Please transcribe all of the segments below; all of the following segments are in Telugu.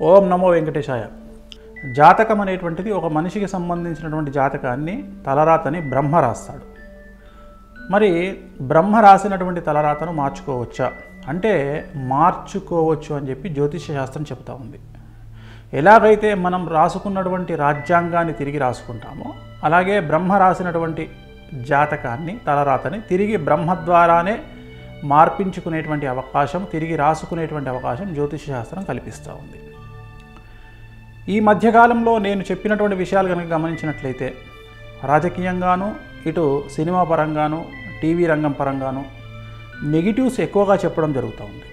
ఓం నమో వెంకటేశాయ. జాతకం అనేటువంటిది ఒక మనిషికి సంబంధించినటువంటి జాతకాన్ని తలరాతని బ్రహ్మ రాస్తాడు. మరి బ్రహ్మ రాసినటువంటి తలరాతను మార్చుకోవచ్చా అంటే మార్చుకోవచ్చు అని చెప్పి జ్యోతిష శాస్త్రం చెప్తా ఉంది. ఎలాగైతే మనం రాసుకున్నటువంటి రాజ్యాంగాన్ని తిరిగి రాసుకుంటామో అలాగే బ్రహ్మ రాసినటువంటి జాతకాన్ని తలరాతని తిరిగి బ్రహ్మ ద్వారానే మార్పించుకునేటువంటి అవకాశం, తిరిగి రాసుకునేటువంటి అవకాశం జ్యోతిష శాస్త్రం కల్పిస్తూ ఉంది. ఈ మధ్యకాలంలో నేను చెప్పినటువంటి విషయాలు కనుక గమనించినట్లయితే రాజకీయంగాను, ఇటు సినిమా పరంగాను, టీవీ రంగం పరంగాను నెగిటివ్స్ ఎక్కువగా చెప్పడం జరుగుతూ ఉంది.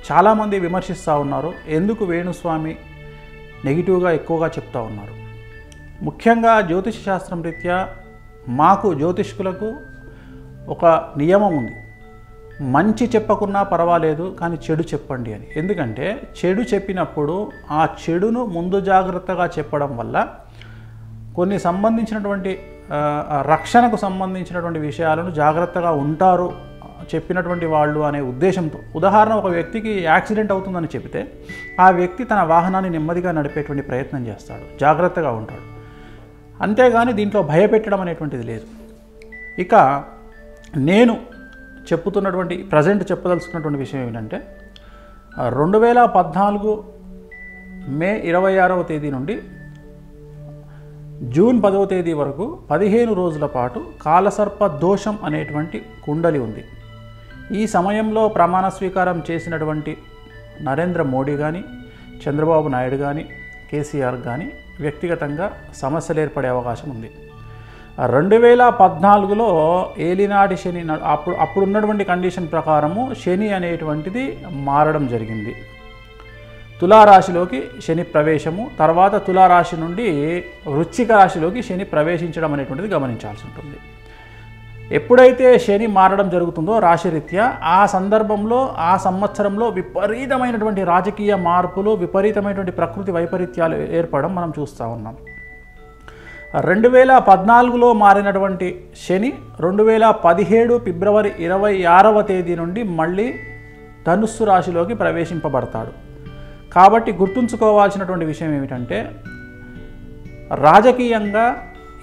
చాలామంది విమర్శిస్తూ ఉన్నారు, ఎందుకు వేణుస్వామి నెగిటివ్గా ఎక్కువగా చెప్తూ ఉన్నారు. ముఖ్యంగా జ్యోతిష శాస్త్రం రీత్యా మాకు జ్యోతిష్కులకు ఒక నియమం ఉంది, మంచి చెప్పకున్నా పర్వాలేదు కానీ చెడు చెప్పండి అని. ఎందుకంటే చెడు చెప్పినప్పుడు ఆ చెడును ముందు జాగ్రత్తగా చెప్పడం వల్ల కొన్ని సంబంధించినటువంటి రక్షణకు సంబంధించినటువంటి విషయాలను జాగ్రత్తగా ఉంటారు చెప్పినటువంటి వాళ్ళు అనే ఉద్దేశంతో. ఉదాహరణ, ఒక వ్యక్తికి యాక్సిడెంట్ అవుతుందని చెబితే ఆ వ్యక్తి తన వాహనాన్ని నెమ్మదిగా నడిపేటువంటి ప్రయత్నం చేస్తాడు, జాగ్రత్తగా ఉంటాడు. అంతేగాని దీంట్లో భయపెట్టడం అనేటువంటిది లేదు. ఇక నేను చెప్పుతున్నటువంటి ప్రజెంట్ చెప్పదలుచుకున్నటువంటి విషయం ఏమిటంటే 2014 మే 26వ తేదీ నుండి జూన్ 10వ తేదీ వరకు 15 రోజుల పాటు కాలసర్ప దోషం అనేటువంటి కుండలి ఉంది. ఈ సమయంలో ప్రమాణ స్వీకారం చేసినటువంటి నరేంద్ర మోడీ కానీ, చంద్రబాబు నాయుడు కానీ, కేసీఆర్ కానీ వ్యక్తిగతంగా సమస్యలు ఏర్పడే అవకాశం ఉంది. 2014లో ఏలినాటి శని అప్పుడున్నటువంటి కండిషన్ ప్రకారము శని అనేటువంటిది మారడం జరిగింది. తులారాశిలోకి శని ప్రవేశము, తర్వాత తులారాశి నుండి వృశ్చిక రాశిలోకి శని ప్రవేశించడం అనేటువంటిది గమనించాల్సి ఉంటుంది. ఎప్పుడైతే శని మారడం జరుగుతుందో రాశిరీత్యా ఆ సందర్భంలో ఆ సంవత్సరంలో విపరీతమైనటువంటి రాజకీయ మార్పులు, విపరీతమైనటువంటి ప్రకృతి వైపరీత్యాలు ఏర్పడడం మనం చూస్తూ ఉన్నాం. 2014లో మారినటువంటి శని 2017 ఫిబ్రవరి 26వ తేదీ నుండి మళ్ళీ ధనుస్సు రాశిలోకి ప్రవేశింపబడతాడు. కాబట్టి గుర్తుంచుకోవాల్సినటువంటి విషయం ఏమిటంటే రాజకీయంగా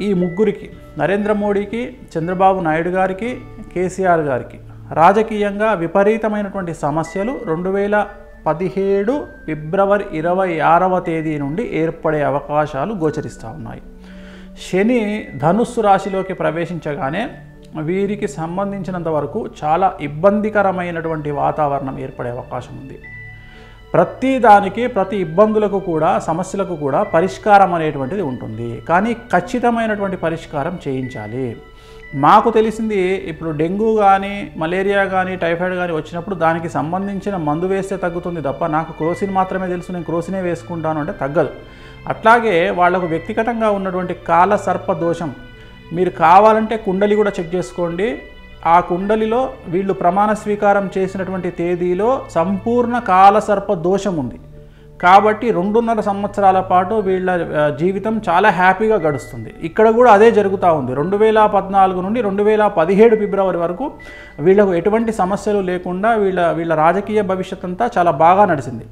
ఈ ముగ్గురికి, నరేంద్ర మోడీకి, చంద్రబాబు నాయుడు గారికి, కేసీఆర్ గారికి రాజకీయంగా విపరీతమైనటువంటి సమస్యలు 2017 ఫిబ్రవరి 26వ తేదీ నుండి ఏర్పడే అవకాశాలు గోచరిస్తూ ఉన్నాయి. శని ధనుస్సు రాశిలోకి ప్రవేశించగానే వీరికి సంబంధించినంత వరకు చాలా ఇబ్బందికరమైనటువంటి వాతావరణం ఏర్పడే అవకాశం ఉంది. ప్రతి దానికి, ప్రతి ఇబ్బందులకు కూడా, సమస్యలకు కూడా పరిష్కారం అనేటువంటిది ఉంటుంది. కానీ ఖచ్చితమైనటువంటి పరిష్కారం చేయించాలి. మాకు తెలిసింది ఇప్పుడు డెంగ్యూ కానీ, మలేరియా కానీ, టైఫాయిడ్ కానీ వచ్చినప్పుడు దానికి సంబంధించిన మందు వేస్తే తగ్గుతుంది తప్ప నాకు క్రోసిన్ మాత్రమే తెలుసు, నేను క్రోసినే వేసుకుంటాను అంటే తగ్గదు. అట్లాగే వాళ్లకు వ్యక్తిగతంగా ఉన్నటువంటి కాల సర్ప దోషం, మీరు కావాలంటే కుండలి కూడా చెక్ చేసుకోండి. ఆ కుండలిలో వీళ్ళు ప్రమాణ స్వీకారం చేసినటువంటి తేదీలో సంపూర్ణ కాలసర్ప దోషం ఉంది. కాబట్టి 2.5 సంవత్సరాల పాటు వీళ్ళ జీవితం చాలా హ్యాపీగా గడుస్తుంది. ఇక్కడ కూడా అదే జరుగుతూ ఉంది. 2014 నుండి 2017 ఫిబ్రవరి వరకు వీళ్ళకు ఎటువంటి సమస్యలు లేకుండా వీళ్ళ రాజకీయ భవిష్యత్ అంతా చాలా బాగా నడిచింది.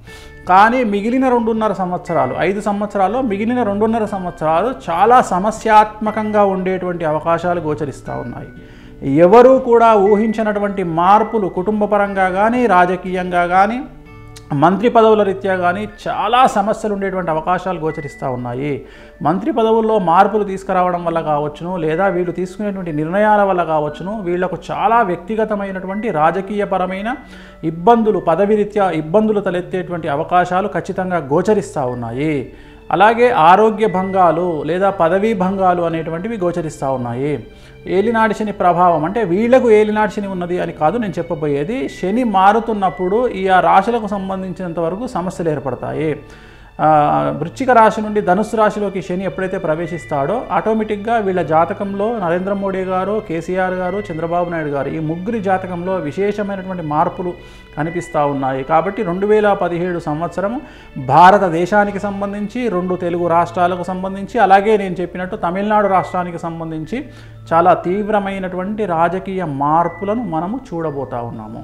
కానీ మిగిలిన 2.5 సంవత్సరాలు, 5 సంవత్సరాల్లో మిగిలిన 2.5 సంవత్సరాలు చాలా సమస్యాత్మకంగా ఉండేటువంటి అవకాశాలు గోచరిస్తూ ఉన్నాయి. ఎవరూ కూడా ఊహించినటువంటి మార్పులు కుటుంబ పరంగా కానీ, రాజకీయంగా కానీ, మంత్రి పదవుల రీత్యా కానీ చాలా సమస్యలు ఉండేటువంటి అవకాశాలు గోచరిస్తూ ఉన్నాయి. మంత్రి పదవుల్లో మార్పులు తీసుకురావడం వల్ల కావచ్చును, లేదా వీళ్ళు తీసుకునేటువంటి నిర్ణయాల వల్ల కావచ్చును, వీళ్లకు చాలా వ్యక్తిగతమైనటువంటి రాజకీయపరమైన ఇబ్బందులు, పదవి రీత్యా ఇబ్బందులు తలెత్తేటువంటి అవకాశాలు ఖచ్చితంగా గోచరిస్తూ ఉన్నాయి. అలాగే ఆరోగ్య భంగాలు లేదా పదవీ భంగాలు అనేటువంటివి గోచరిస్తూ ఉన్నాయి. ఏలినాటి శని ప్రభావం అంటే వీళ్లకు ఏలినాటి శని ఉన్నది అని కాదు నేను చెప్పబోయేది. శని మారుతున్నప్పుడు ఈ రాశులకు సంబంధించినంత వరకు సమస్యలు ఏర్పడతాయి. వృశ్చిక రాశి నుండి ధనుస్సు రాశిలోకి శని ఎప్పుడైతే ప్రవేశిస్తాడో ఆటోమేటిక్గా వీళ్ళ జాతకంలో నరేంద్ర మోడీ గారు, కేసీఆర్ గారు, చంద్రబాబు నాయుడు గారు ఈ ముగ్గురి జాతకంలో విశేషమైనటువంటి మార్పులు కనిపిస్తూ ఉన్నాయి. కాబట్టి 2017 సంవత్సరం భారతదేశానికి సంబంధించి, 2 తెలుగు రాష్ట్రాలకు సంబంధించి, అలాగే నేను చెప్పినట్టు తమిళనాడు రాష్ట్రానికి సంబంధించి చాలా తీవ్రమైనటువంటి రాజకీయ మార్పులను మనము చూడబోతా ఉన్నాము.